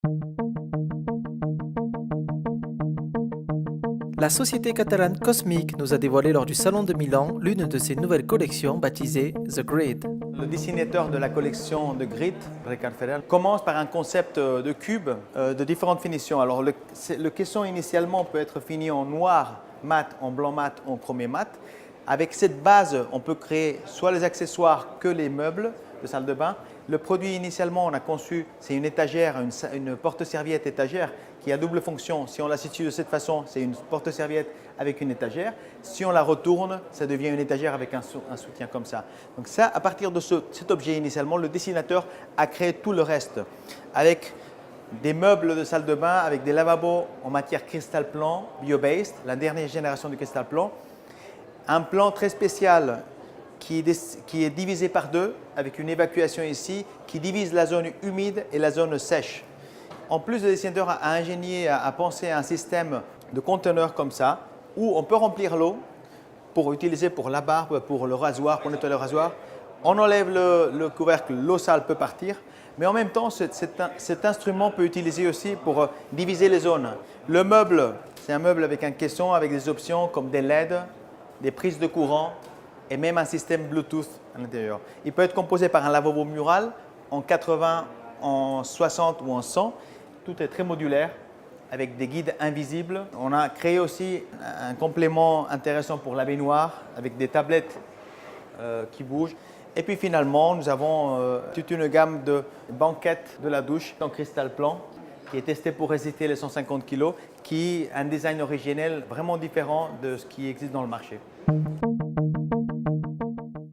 La société catalane Cosmic nous a dévoilé lors du Salon de Milan l'une de ses nouvelles collections baptisée The Grid. Le dessinateur de la collection de Grid, Ricard Ferrer, commence par un concept de cube de différentes finitions. Alors le caisson initialement peut être fini en noir mat, en blanc mat, en chromé mat. Avec cette base, on peut créer soit les accessoires que les meubles de salle de bain. Le produit initialement, on a conçu, c'est une étagère, une porte-serviette étagère qui a double fonction. Si on la situe de cette façon, c'est une porte-serviette avec une étagère. Si on la retourne, ça devient une étagère avec un soutien comme ça. Donc ça, à partir de cet objet initialement, le dessinateur a créé tout le reste avec des meubles de salle de bain, avec des lavabos en matière cristal plan, bio-based, la dernière génération du cristal plan. Un plan très spécial qui est divisé par deux, avec une évacuation ici, qui divise la zone humide et la zone sèche. En plus, le dessinateur a ingénié, a pensé à un système de conteneurs comme ça, où on peut remplir l'eau pour utiliser pour la barbe, pour le rasoir, pour nettoyer le rasoir. On enlève le couvercle, l'eau sale peut partir, mais en même temps, cet instrument peut utiliser aussi pour diviser les zones. Le meuble, c'est un meuble avec un caisson, avec des options comme des LED, des prises de courant et même un système Bluetooth à l'intérieur. Il peut être composé par un lavabo mural en 80, en 60 ou en 100. Tout est très modulaire avec des guides invisibles. On a créé aussi un complément intéressant pour la baignoire avec des tablettes qui bougent. Et puis finalement, nous avons toute une gamme de banquettes de la douche en cristal plan qui est testée pour résister les 150 kg, qui a un design originel vraiment différent de ce qui existe dans le marché.